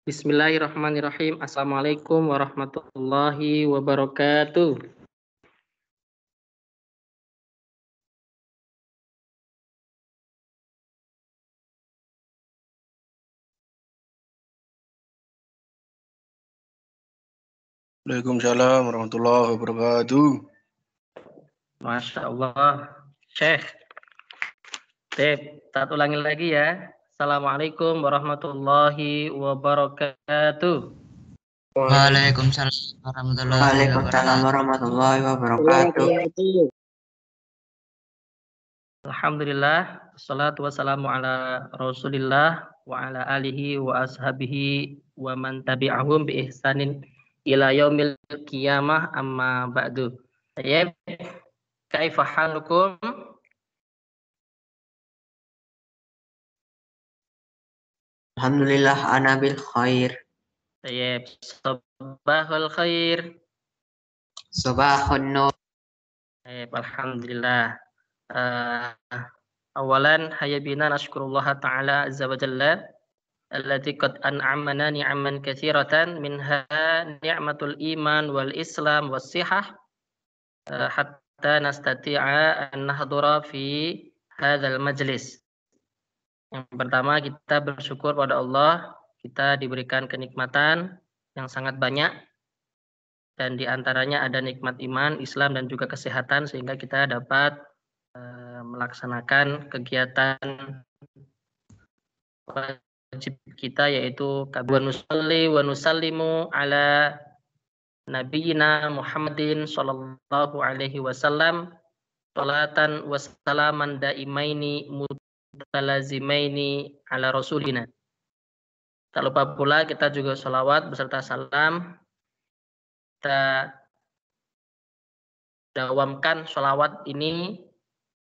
Bismillahirrahmanirrahim. Assalamualaikum warahmatullahi wabarakatuh. Waalaikumsalam warahmatullahi wabarakatuh. Masya Allah. Syekh. Kita ulangi lagi ya. Assalamualaikum warahmatullahi wabarakatuh. Waalaikumsalam warahmatullahi wabarakatuh. Alhamdulillah. Wassalatu wassalamu ala rasulillah wa ala alihi wa ashabihi wa man tabi'ahum bi ihsanin ila yaumil qiyamah amma ba'du. Tayyib. Kaifa halukum? Alhamdulillah ana bil khair. Tayyib. Sabahul khair. Sabahun nur. Tayyib. Alhamdulillah. Awalan hayabina nashkurullah ta'ala azza wa jalla allati qad an'amana ni'aman katsiratan minha ni'matul iman wal islam was sihah hatta nastati'a an nahdura fi hadzal majlis. Yang pertama, kita bersyukur pada Allah, kita diberikan kenikmatan yang sangat banyak, dan diantaranya ada nikmat iman, Islam, dan juga kesehatan, sehingga kita dapat melaksanakan kegiatan wajib kita, yaitu wa nusalli wa nusallimu ala nabiyina Muhammadin sallallahu alaihi wasallam salatan wa salaman daimaini mutalazimaini ala rasulina. Tak lupa pula kita juga sholawat beserta salam. Kita dawamkan sholawat ini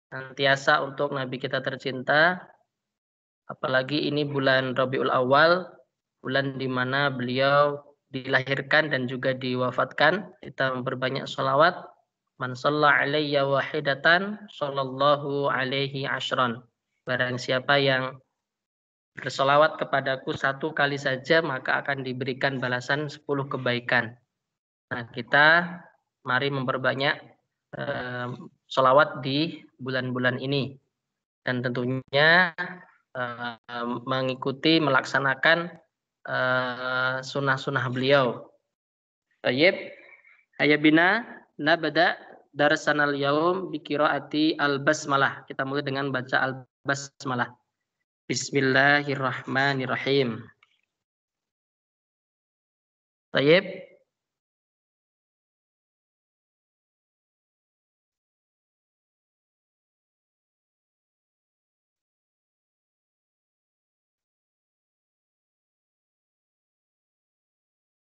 senantiasa untuk Nabi kita tercinta. Apalagi ini bulan Rabiul Awal, bulan di mana beliau dilahirkan dan juga diwafatkan. Kita memperbanyak sholawat. Man shalla alayya wahidatan sallallahu alaihi ashran. Barang siapa yang bersolawat kepadaku satu kali saja, maka akan diberikan balasan 10 kebaikan. Nah, kita mari memperbanyak sholawat di bulan-bulan ini. Dan tentunya mengikuti, melaksanakan sunnah-sunnah beliau. Tayyib. Hayabina nabada darsanal yaum bi qiraati al-basmalah. Kita mulai dengan baca al-basmalah. Bismillahirrahmanirrahim. Tayyib.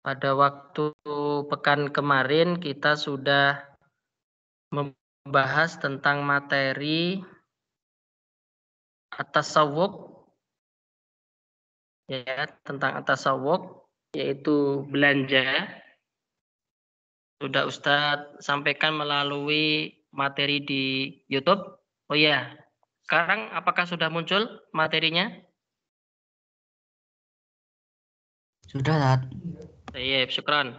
Pada waktu pekan kemarin kita sudah membahas tentang materi at-tasawwuf, ya, tentang at-tasawwuf, yaitu belanja. Sudah Ustadz sampaikan melalui materi di YouTube. Oh iya, sekarang apakah sudah muncul materinya? Sudah, Tat. Baik, syukran.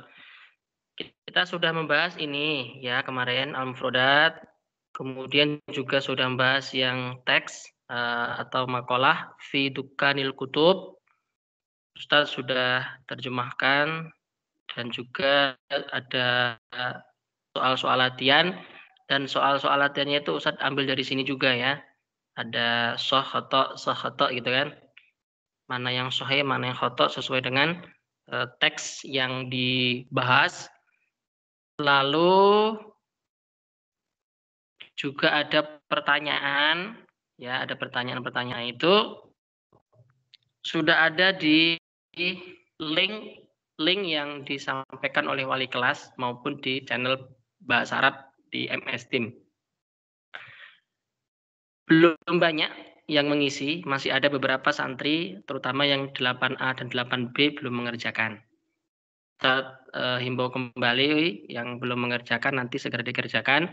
Kita sudah membahas ini ya kemarin al-mufradat, kemudian juga sudah membahas yang teks atau makalah fi dukanil kutub. Ustaz sudah terjemahkan, dan juga ada soal-soal latihan, dan soal-soal latihannya itu Ustaz ambil dari sini juga ya. Ada sah khoto gitu kan. Mana yang sahih, mana yang khoto sesuai dengan teks yang dibahas. Lalu juga ada pertanyaan, ya, ada pertanyaan-pertanyaan itu sudah ada di link yang disampaikan oleh wali kelas maupun di channel Bahasa Arab di MS Team. Belum banyak yang mengisi, masih ada beberapa santri, terutama yang 8A dan 8B belum mengerjakan. Kita himbau kembali yang belum mengerjakan nanti segera dikerjakan,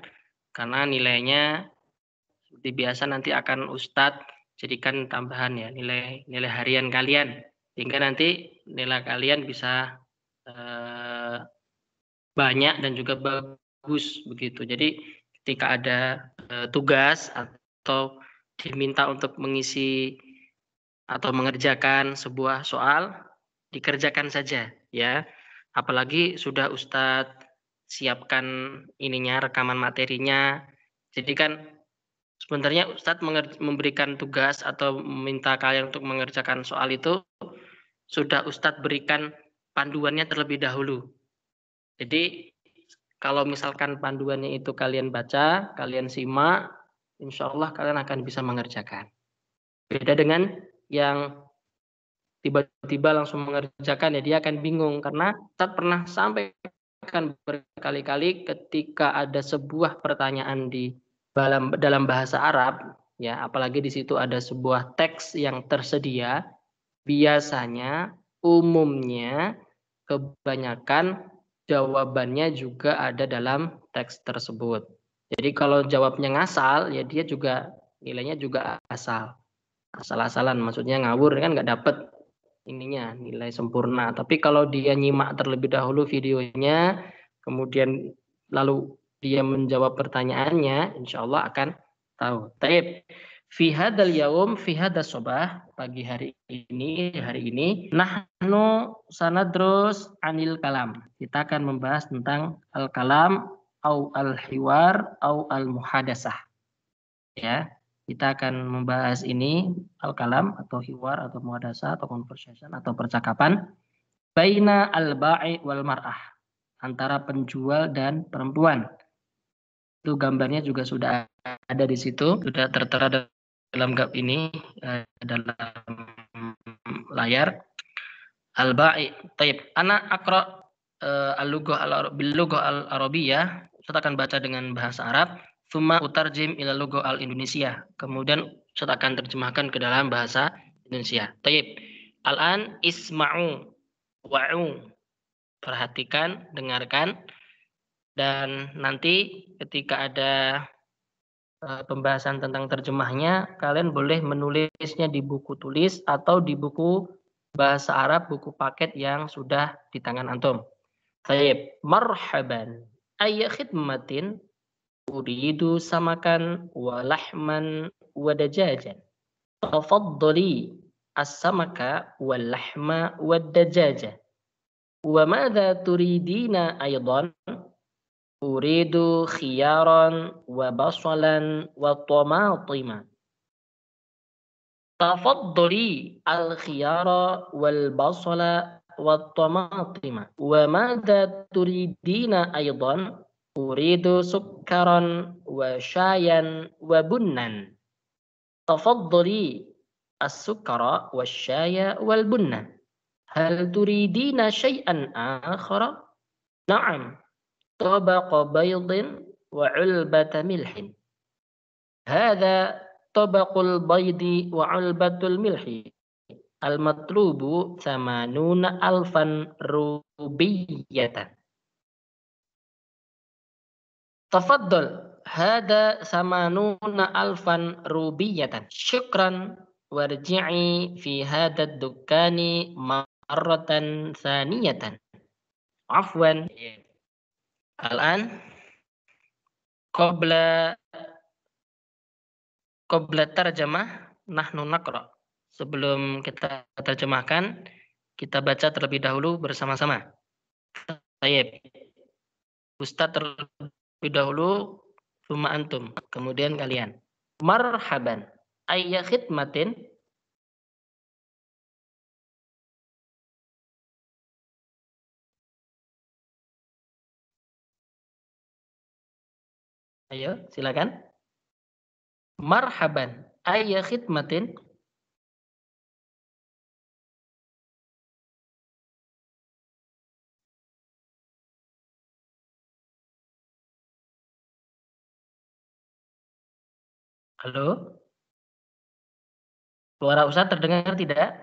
karena nilainya seperti biasa nanti akan Ustadz jadikan tambahan ya, nilai harian kalian. Sehingga nanti nilai kalian bisa banyak dan juga bagus begitu. Jadi ketika ada tugas atau diminta untuk mengisi atau mengerjakan sebuah soal, dikerjakan saja ya. Apalagi sudah Ustadz siapkan ininya, rekaman materinya. Jadi kan sebenarnya Ustadz memberikan tugas atau meminta kalian untuk mengerjakan soal itu sudah Ustadz berikan panduannya terlebih dahulu. Jadi kalau misalkan panduannya itu kalian baca, kalian simak, insya Allah kalian akan bisa mengerjakan. Beda dengan yang tiba-tiba langsung mengerjakan, ya dia akan bingung. Karena Ustadz pernah sampaikan berkali-kali ketika ada sebuah pertanyaan di dalam bahasa Arab, ya apalagi di situ ada sebuah teks yang tersedia, biasanya umumnya kebanyakan jawabannya juga ada dalam teks tersebut. Jadi kalau jawabnya ngasal, ya dia juga nilainya juga asal-asalan, maksudnya ngawur kan nggak dapet ininya nilai sempurna. Tapi kalau dia nyimak terlebih dahulu videonya, kemudian lalu dia menjawab pertanyaannya, insya Allah akan tahu. Taib. Fi hadzal yaum, fi hadzal sobah, pagi hari ini, nahnu sanadrus anil kalam. Kita akan membahas tentang al-kalam, au al-hiwar, au al-muhadasah. Ya, kita akan membahas ini al-kalam atau hiwar atau muhadasah atau conversation atau percakapan baina al-ba'i wal mar'ah, antara penjual dan perempuan. Itu gambarnya juga sudah ada di situ, sudah tertera dalam gap ini dalam layar. Al-ba'i. Taib. Ana akra al-lughah al-arabiyah. Saya akan baca dengan bahasa Arab. Tsumma utarjim ila lughah al-Indonesia. Kemudian saya akan terjemahkan ke dalam bahasa Indonesia. Taib. Al-an isma'u wa'u. Perhatikan, dengarkan. Dan nanti ketika ada pembahasan tentang terjemahnya, kalian boleh menulisnya di buku tulis atau di buku bahasa Arab, buku paket yang sudah di tangan antum. Baik, marhaban. Ayya khidmatin uridu samakan wa lahman wa dajajan. Tafaddali as-samaka wal lahma wa dajaja. Wa madza turidina aydan? Uridu khiyaran wa basalan wa tomatima. Tafaddali al-khiyara wal basala wa tomatima. Wa madza turidina aydan? Uridu sukkaran wa syayan wa bunnan. Tafaddali as-sukkara wa syaya wal bunnan. Hal turidina syai'an akhara? Na'am. طبق بيض وعلبة ملح. هذا طبق البيض وعلبة الملح. المطلوب 80,000 روبية. تفضل. هذا 80,000 روبية. شكرا. وارجعي في هذا الدكان مرة ثانية. عفوا. Al-an qabla tarjamah nahnu naqra. Sebelum kita terjemahkan, kita baca terlebih dahulu bersama-sama. Baik. Ustaz terlebih dahulu, tsumma antum, kemudian kalian. Marhaban. Ayya khidmatin. Ayo, silakan. Marhaban. Ayya khidmatin. Halo? Suara Ustaz terdengar tidak?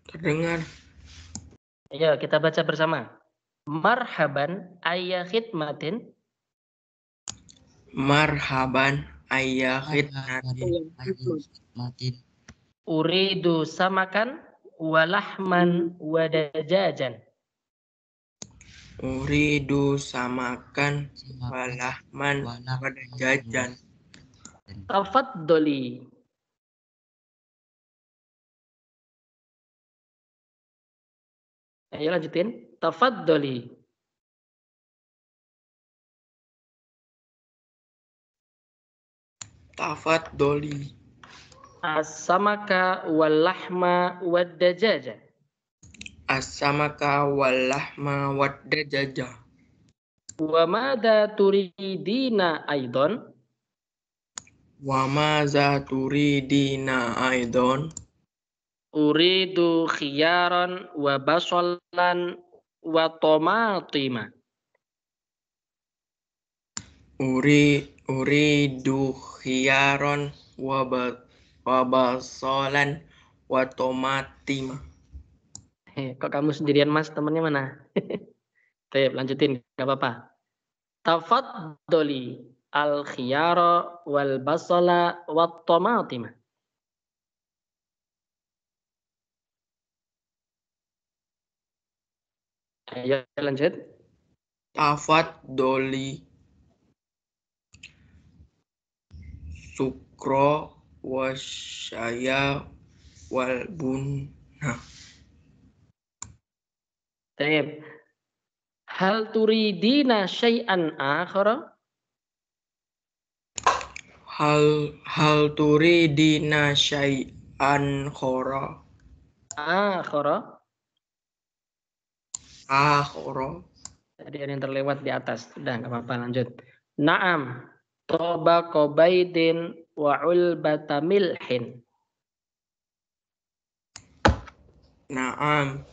Terdengar. Ayo, kita baca bersama. Marhaban ayya khidmatin. Marhaban ayya Ayya khidmatin. Uridu samakan walahman wadajajan. uridu samakan walahman wadajajan. Tafaddali. Ayo lanjutin. Tafaddali. Tafaddoli. As-samaka wal-lahma wad-dajaja. As-samaka wal-lahma wad-dajaja. Wa madza turidina aidan? Wa maza turidina aidon. Uridu khiyaran wa basalan wa tomatima. Uridu khiyaron wa basolan wa tomatima. Kok kamu sendirian Mas, temennya mana? Baik, lanjutin, gak apa-apa. Tafaddali al-khiyara wal basala wa tomatima. Ayo lanjut. Tafaddoli sukro wasyaya wal bunna. Baik. Hal turidina syai'an akhara? Hal turidina syai'an khora. Akhara. Tadi ada yang terlewat di atas. Sudah, nggak apa-apa, lanjut. Naam. Toba kobaidin wa ulbata milhin. Naam.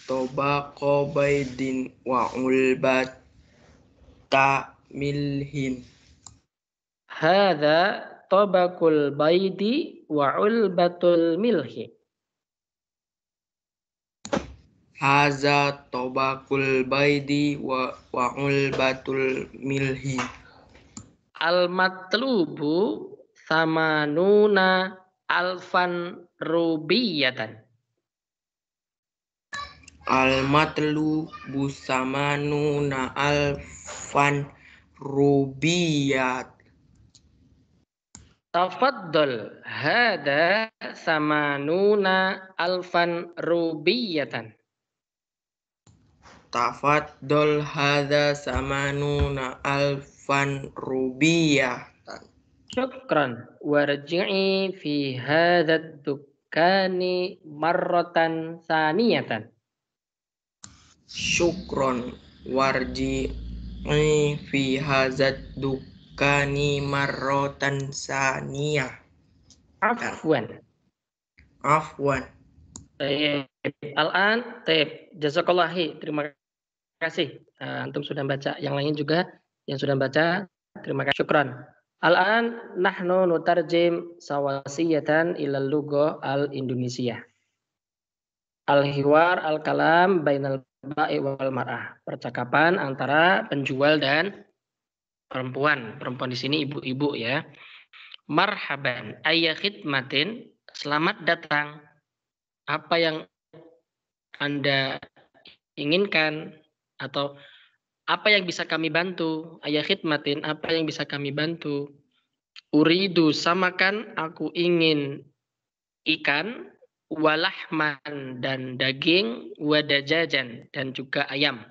Toba kobaidin wa ulbata milhin. Hadza tobakul baidi wa ulbatul milhi. Haza tobakul baidi wa ulbatul milhi. Al-matlubu samanuna alfan rubiyatan. Al-matlubu samanuna alfan rubiyat. Tafaddal hada samanuna alfan rubiyatan. Tafaddal hadza samanuna alfan rubiyatan. Syukran warji'i fi hadha dukkani marratan saniyatan. Syukron warji'i fi hazat dukani marrotan saniyah. Afwan. Taib. Al-an, taib. Jazakallahi. Terima kasih. Antum sudah baca. Yang lain juga yang sudah baca. Terima kasih. Syukran. Al-an nahnu nutarjim sawasiyatan ilal lugha al-Indonesia. Al-hiwar al-kalam bainal ba'i wal mar'ah. Percakapan antara penjual dan perempuan. Perempuan di sini ibu-ibu ya. Marhaban ayya khidmatin. Selamat datang. Apa yang Anda inginkan atau apa yang bisa kami bantu? Ayya khidmatin, apa yang bisa kami bantu? Uridu samakan, aku ingin ikan, walahman dan daging, wadajajan dan juga ayam.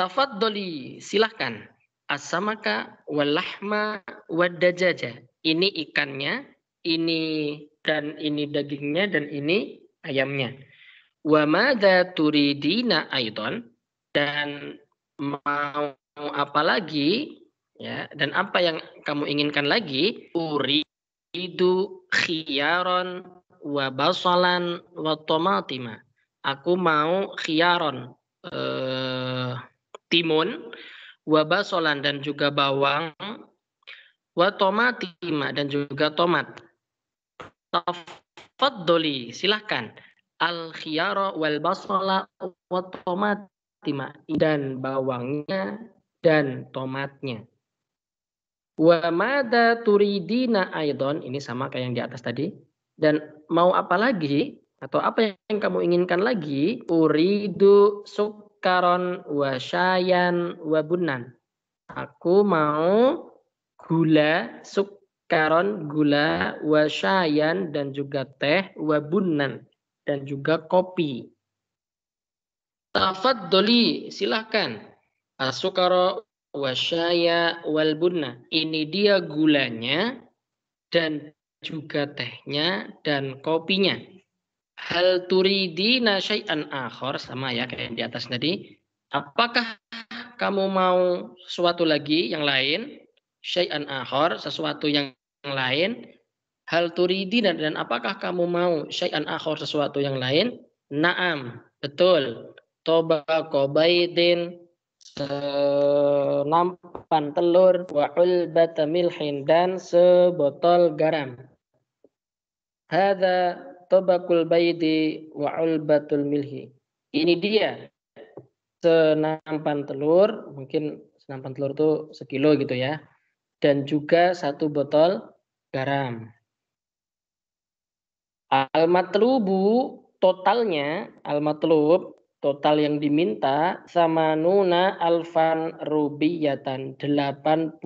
Tafaddali, silahkan. As-samaka walahma wadajaja. Ini ikannya, ini dan ini dagingnya dan ini ayamnya. Wa madza turidina aidan, dan mau apa lagi ya, dan apa yang kamu inginkan lagi? Uridu khiyaron wa basalan wa tomatima. Aku mau khiyaron, timun, wa basalan dan juga bawang, wa tomatima dan juga tomat. Tafaddali, silahkan. Al-khiyara wal basala wa tomatima, dan bawangnya dan tomatnya. Wa madza turidina aidon, ini sama kayak yang di atas tadi. Dan mau apa lagi atau apa yang kamu inginkan lagi? Uridu sukkaron wa syayan wa bunnan. Aku mau gula, sukkaron gula, wa syayan dan juga teh, wa bunnan dan juga kopi. Tafaddoli, silahkan. Asukara wasyaya wal bunna. Ini dia gulanya dan juga tehnya dan kopinya. Hal turidina syai'an akhar, sama ya kayak di atas tadi. Apakah kamu mau sesuatu lagi yang lain? Syai'an akhar, sesuatu yang lain. Hal turidina, dan apakah kamu mau syai'an akhar, sesuatu yang lain? Naam, betul. Tobako baidin, senampan telur, wa ulbata milhin, dan sebotol garam. Hadza tobakul baidi wa ulbatul milhi. Ini dia senampan telur, mungkin senampan telur itu sekilo gitu ya, dan juga 1 botol garam. Al-matlubu, totalnya, al-matlub, total yang diminta, sama nuna alfan rubiyatan, 80.000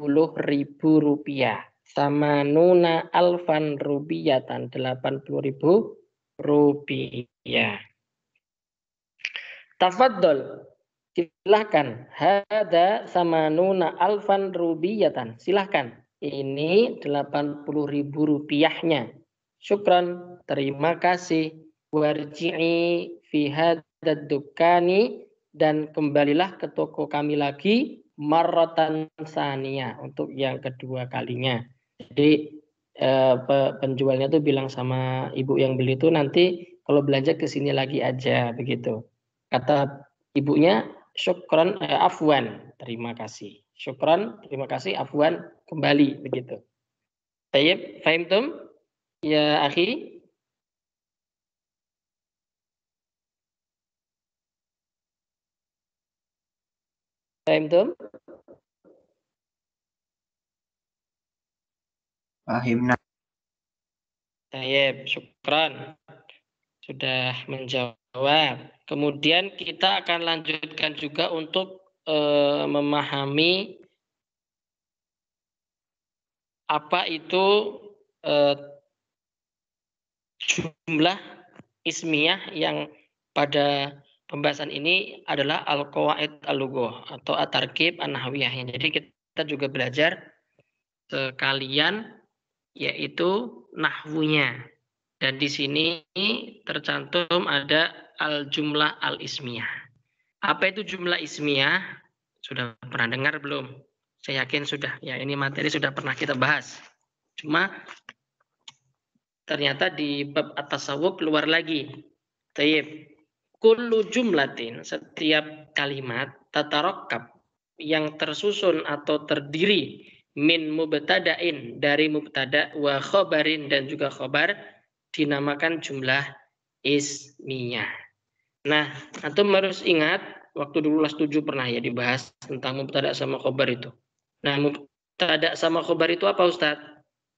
rupiah. Sama nuna alfan rubiyatan, 80.000 rupiah. Tafaddol, silahkan. Hada sama nuna alfan rubiyatan, silahkan. Ini 80.000 rupiahnya. Syukran, terima kasih. Warji'i fi hadad dukani, dan kembalilah ke toko kami lagi marratan saniyah, untuk yang kedua kalinya. Jadi penjualnya tuh bilang sama ibu yang beli itu, nanti kalau belanja ke sini lagi aja, begitu. Kata ibunya, syukran, afwan, terima kasih. Syukran, terima kasih, afwan, kembali, begitu. Tayyib, fahimtum? Ya, akhi. Fahimtum? Fahimna. Tayyib, syukran. Sudah menjawab. Kemudian kita akan lanjutkan juga untuk memahami apa itu jumlah ismiyah yang pada pembahasan ini adalah al-qawaid al-lughah atau at-tarkib an-nahwiyah. Jadi kita juga belajar sekalian yaitu nahwunya. Dan di sini tercantum ada al-jumlah al-ismiyah. Apa itu jumlah ismiyah? Sudah pernah dengar belum? Saya yakin sudah. Ya, ini materi sudah pernah kita bahas. Cuma ternyata di bab at-tasawwuf keluar lagi. Tayyib. Kullu jumlatin, setiap kalimat, tatarakkab, yang tersusun atau terdiri min mubtada'in, dari mubtada, wa khobarin, dan juga khobar, dinamakan jumlah ismiyah. Nah, antum harus ingat, waktu dulu kelas 7 pernah ya dibahas tentang mubtada sama khobar itu. Nah, mubtada sama khobar itu apa, Ustadz?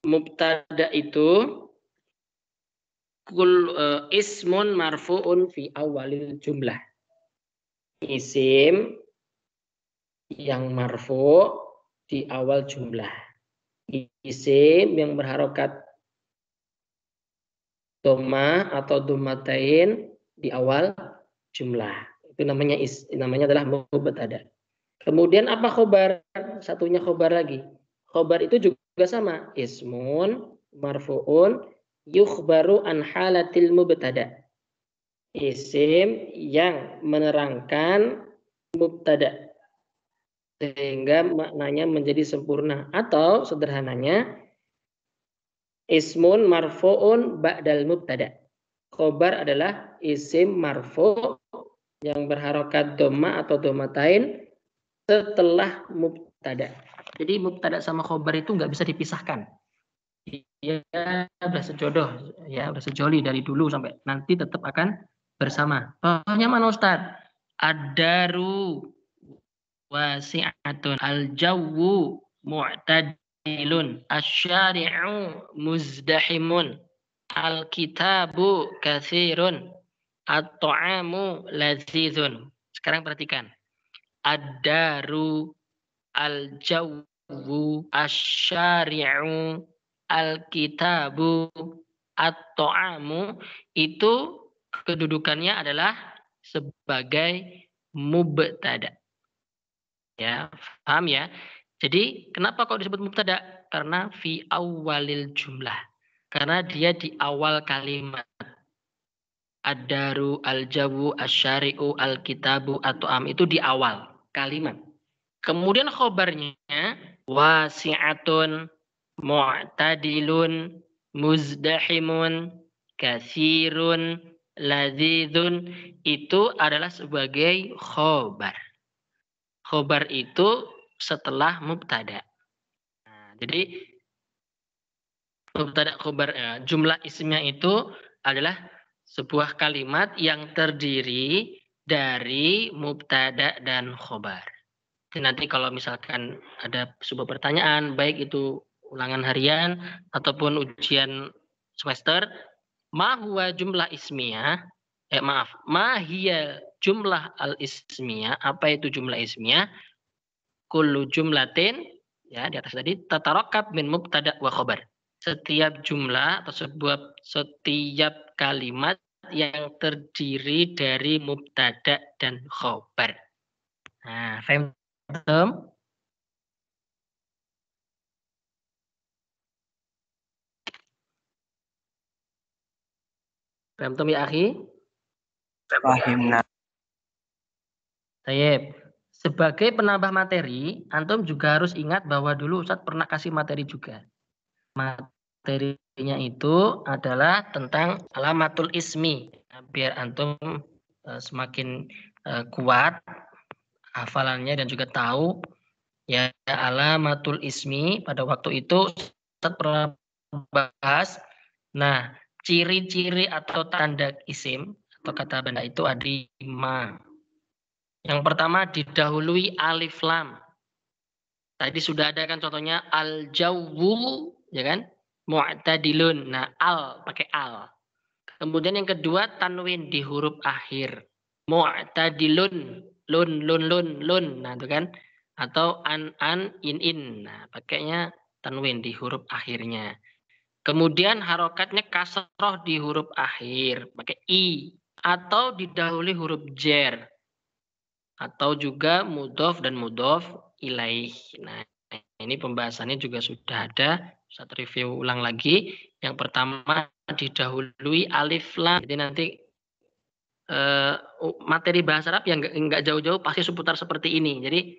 Mubtada itu ismun marfu'un fi awalil jumlah. Isim yang marfu' di awal jumlah. Isim yang berharokat dhamma atau dhammatain di awal jumlah. Itu namanya adalah mubtada. Kemudian apa khobar? Satunya khobar lagi. Khobar itu juga sama. Ismun marfu'un yukhbaru an halatil mubtada. Isim yang menerangkan mubtada sehingga maknanya menjadi sempurna, atau sederhananya ismun marfu'un ba'dal mubtada. Khobar adalah isim marfu' yang berharokat dhamma atau dhammatain setelah mubtada. Jadi mubtada sama khobar itu nggak bisa dipisahkan. Ya, udah sejodoh, ya udah sejoli dari dulu sampai nanti tetap akan bersama. Contohnya mana, Ustadz? Ad-daru, wasi'atun. Al-jawwu mu'tadilun. Asy-syari'u muzdahimun. Al-kitabu katsirun. At-ta'amu ladzizun. Sekarang perhatikan. Ad-daru, al-jawwu, asy-syari'u, al-kitabu, at-ta'amu itu kedudukannya adalah sebagai mubtada. Ya, paham ya? Jadi kenapa kok disebut mubtada? Karena fi awalil jumlah. Karena dia di awal kalimat. Ad-daru, al-jawu, asy-syari'u, al-kitabu, at-ta'am itu di awal kalimat. Kemudian khobarnya wasi'atun, mu'tadilun, muzdahimun, katsirun, ladzizun itu adalah sebagai khobar. Khobar itu setelah mubtada. Nah, jadi mubtada khobar jumlah ismnya itu adalah sebuah kalimat yang terdiri dari mubtada dan khobar. Jadi nanti kalau misalkan ada sebuah pertanyaan, baik itu ulangan harian ataupun ujian semester, ma huwa jumlah ismiyah, ma hiya jumlah al-ismiyah, apa itu jumlah ismiyah? Kullu jumlatin, ya di atas tadi, tatarakkab min mubtada wa khobar. Setiap jumlah atau setiap kalimat yang terdiri dari mubtada dan khobar. Nah, faham? Paham ya akhi? Fahimna. Tayyib. Sebagai penambah materi, antum juga harus ingat bahwa dulu Ustadz pernah kasih materi juga. Materinya itu adalah tentang alamatul ismi. Biar antum semakin kuat hafalannya dan juga tahu ya alamatul ismi. Pada waktu itu Ustadz pernah bahas. Nah, ciri-ciri atau tanda isim atau kata benda itu ada 5. Yang pertama didahului alif lam. Tadi sudah ada kan contohnya al-jawwu, ya kan? Mu'tadilun. Nah, al pakai al. Kemudian yang kedua tanwin di huruf akhir. Mu'tadilun, lun. Nah, itu kan? Atau an, in. Nah, pakainya tanwin di huruf akhirnya. Kemudian harokatnya kasroh di huruf akhir, pakai i. Atau didahului huruf jer. Atau juga mudhof dan mudhof ilaih. Nah, ini pembahasannya juga sudah ada. Saya review ulang lagi. Yang pertama didahului alif lam. Jadi nanti materi bahasa Arab yang enggak jauh-jauh pasti seputar seperti ini. Jadi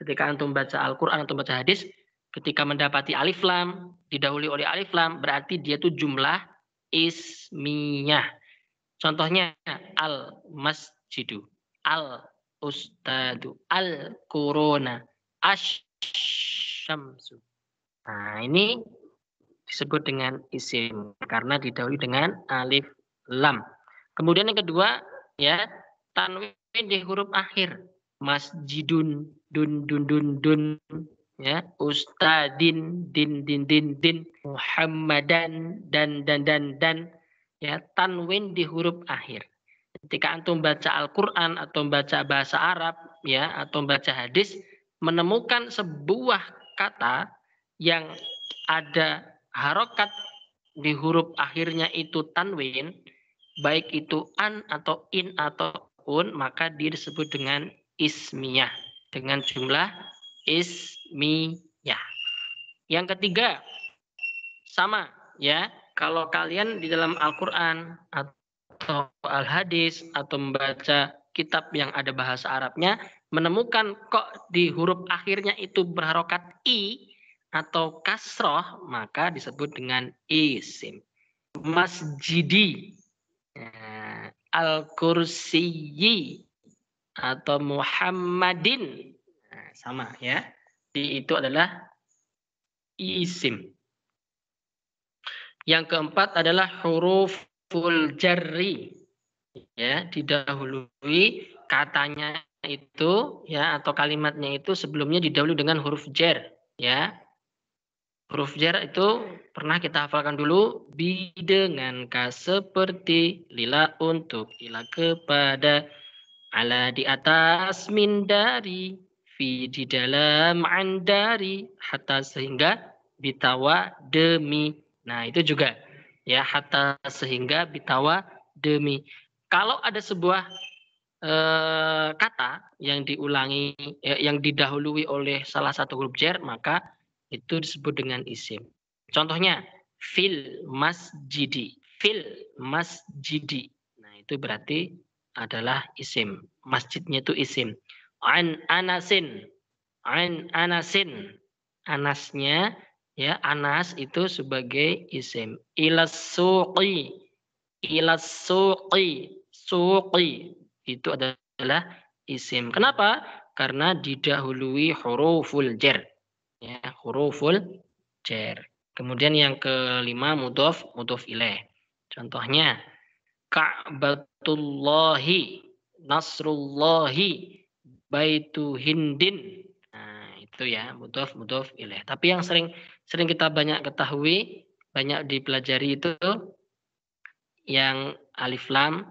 ketika antum baca Al-Qur'an atau baca hadis, ketika mendapati alif lam, didahului oleh alif lam, berarti dia itu jumlah ismiyah. Contohnya al-masjidu, al-ustadu, al-kuruna, asyamsu. Nah, ini disebut dengan isim karena didahului dengan alif lam. Kemudian yang kedua, ya, tanwin di huruf akhir. Masjidun, dun, ya, ustadin, din, muhammadan, dan, ya, tanwin di huruf akhir. Ketika antum baca Al-Qur'an atau baca bahasa Arab, ya, atau baca hadis, menemukan sebuah kata yang ada harokat di huruf akhirnya itu tanwin, baik itu an atau in atau un, maka dia disebut dengan ismiyah, dengan jumlah ismiyah. Yang ketiga, sama ya, kalau kalian di dalam Al-Qur'an atau Al-Hadis atau membaca kitab yang ada bahasa Arabnya, menemukan kok di huruf akhirnya itu berharokat i atau kasroh, maka disebut dengan isim. Masjidi, al-kursiyi, atau Muhammadin, nah, sama ya, itu adalah isim. Yang keempat adalah huruful jarri, ya, didahului katanya itu ya atau kalimatnya itu sebelumnya didahului dengan huruf jar ya. Huruf jar itu pernah kita hafalkan dulu bi dengan ka seperti lila untuk ila kepada ala di atas min dari fi di dalam an dari hatta sehingga bitawa demi. Nah, itu juga ya hatta sehingga bitawa demi. Kalau ada sebuah kata yang diulangi yang didahului oleh salah satu huruf jar maka itu disebut dengan isim. Contohnya fil masjidi, fil masjidi. Nah, itu berarti adalah isim. Masjidnya itu isim. An anasin, an anasin. Anasnya ya anas itu sebagai isim. Ilas suqi, ilas suqi, suqi itu adalah isim. Kenapa? Karena didahului huruful jar. Ya, huruful jar. Kemudian yang kelima mudhof ilaih. Contohnya Ka'batullahi, Nasrullahi, Baitu Hindin. Nah, itu ya mudhof ilaih. Tapi yang sering kita banyak ketahui, banyak dipelajari itu yang alif lam,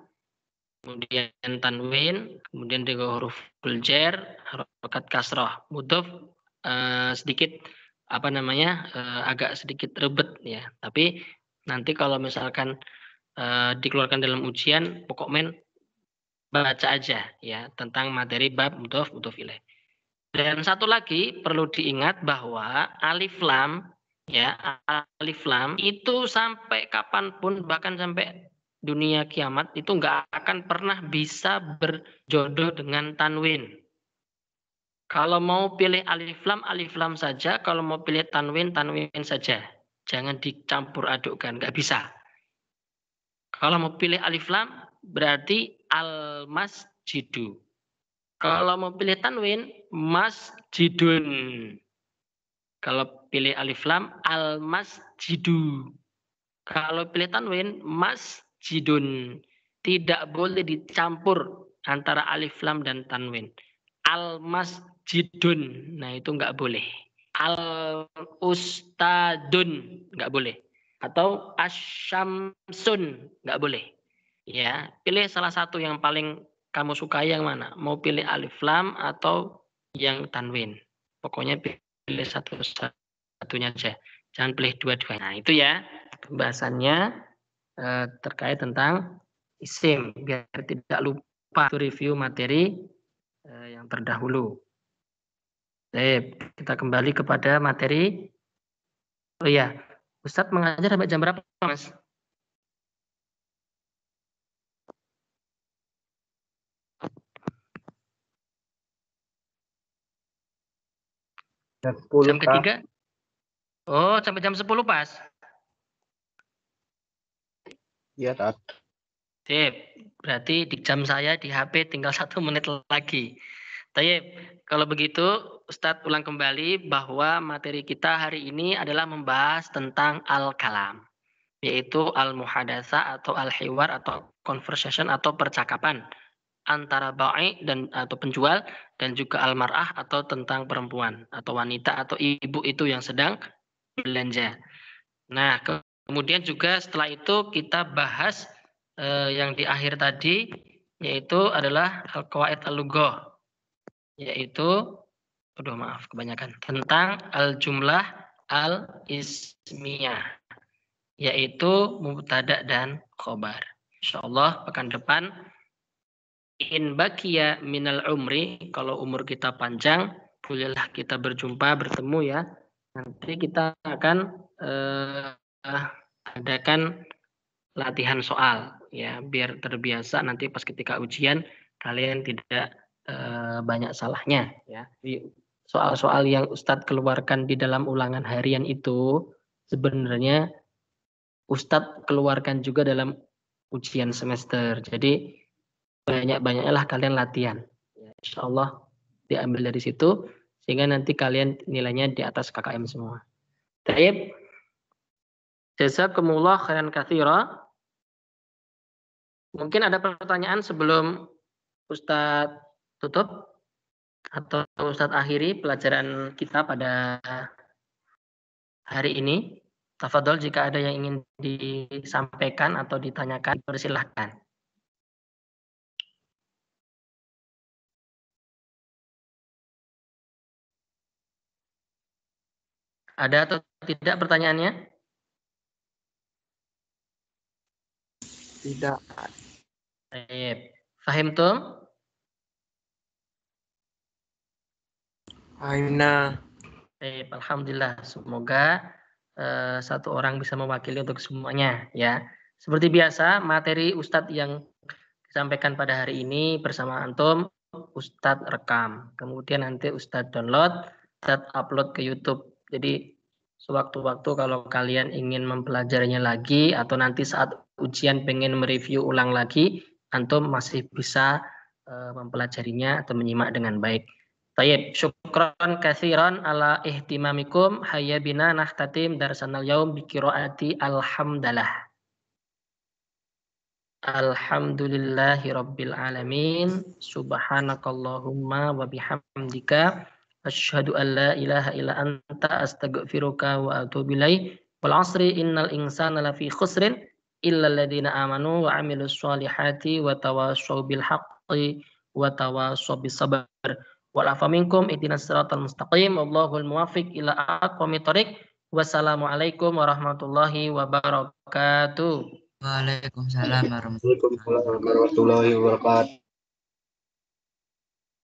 kemudian tanwin, kemudian juga huruf jar, harokat kasroh. Mudhof sedikit agak sedikit ribet ya. Tapi nanti kalau misalkan dikeluarkan dalam ujian, pokoknya baca aja ya tentang materi bab mudhof ilaih. Dan satu lagi perlu diingat bahwa alif lam ya alif lam itu sampai kapanpun bahkan sampai dunia kiamat itu nggak akan pernah bisa berjodoh dengan tanwin. Kalau mau pilih alif lam saja. Kalau mau pilih tanwin saja. Jangan dicampur adukkan, nggak bisa. Kalau mau pilih alif lam berarti al-masjidu. Kalau mau pilih tanwin masjidun. Kalau pilih alif lam al-masjidu. Kalau pilih tanwin masjidun. Tidak boleh dicampur antara alif lam dan tanwin. Al-masjidun. Nah, itu nggak boleh. Al-ustadun. Nggak boleh. Atau asyamsun. Nggak boleh. Ya, pilih salah satu yang paling kamu sukai yang mana. Mau pilih alif lam atau yang tanwin. Pokoknya pilih satunya aja. Jangan pilih dua-duanya. Nah, itu ya pembahasannya terkait tentang isim. Biar tidak lupa review materi yang terdahulu. Baik, kita kembali kepada materi. Oh iya, Ustadz mengajar sampai jam berapa, Mas? Jam ketiga? Oh, sampai jam 10 pas? Iya, Tat. Sip, berarti di jam saya di HP tinggal 1 menit lagi. Tayyip, kalau begitu Ustadz ulang kembali bahwa materi kita hari ini adalah membahas tentang al-kalam. Yaitu al-muhadatsa atau al-hiwar atau conversation atau percakapan antara ba'i dan atau penjual dan juga al-mar'ah atau tentang perempuan atau wanita atau ibu itu yang sedang belanja. Nah, kemudian juga setelah itu kita bahas yang di akhir tadi yaitu adalah al-qawaid al-lughah, yaitu kebanyakan tentang al-jumlah al-ismiyah, yaitu mubtada dan khobar. Insyaallah pekan depan in baqiya minal umri, kalau umur kita panjang bolehlah kita bertemu ya. Nanti kita akan adakan latihan soal ya biar terbiasa nanti pas ketika ujian kalian tidak banyak salahnya ya. Soal-soal yang Ustadz keluarkan di dalam ulangan harian itu sebenarnya Ustadz keluarkan juga dalam ujian semester. Jadi banyak-banyaknya lah kalian latihan. Ya, insya Allah diambil dari situ sehingga nanti kalian nilainya di atas KKM semua. Baik. Jazakumullah khairan katsira. Mungkin ada pertanyaan sebelum Ustadz tutup atau Ustadz akhiri pelajaran kita pada hari ini. Tafadhol jika ada yang ingin disampaikan atau ditanyakan, persilahkan. Ada atau tidak pertanyaannya? Tidak. Baik. Fahimtum? Fahimna. Baik, alhamdulillah. Semoga satu orang bisa mewakili untuk semuanya ya. Seperti biasa, materi Ustadz yang disampaikan pada hari ini bersama antum, Ustadz rekam. Kemudian nanti Ustadz download, Ustadz upload ke YouTube. Jadi sewaktu-waktu kalau kalian ingin mempelajarinya lagi atau nanti saat ujian pengen mereview ulang lagi, antum masih bisa mempelajarinya atau menyimak dengan baik. Tayyib, syukran katsiran ala ihtimamikum. Hayya bina nahtatim darsanal yaum bi qiraati alhamdulillah. Alhamdulillahi rabbil alamin. Subhanakallahumma wa bihamdika asyhadu an la ilaha illa anta astaghfiruka wa atubu ilaik. Wal 'asri innal insana lafi khusrin illa alladziina amanu wa 'amilus shalihati wa tawassaw bil haqqi wa tawassaw bis sabr. Wal afa minkum ihdinas siratal mustaqim. Wallahul muwaffiq ila aqwamit thoriq. Wassalamualaikum warahmatullahi wabarakatuh. Waalaikumsalam warahmatullahi wabarakatuh. Waalaikumsalam warahmatullahi wabarakatuh.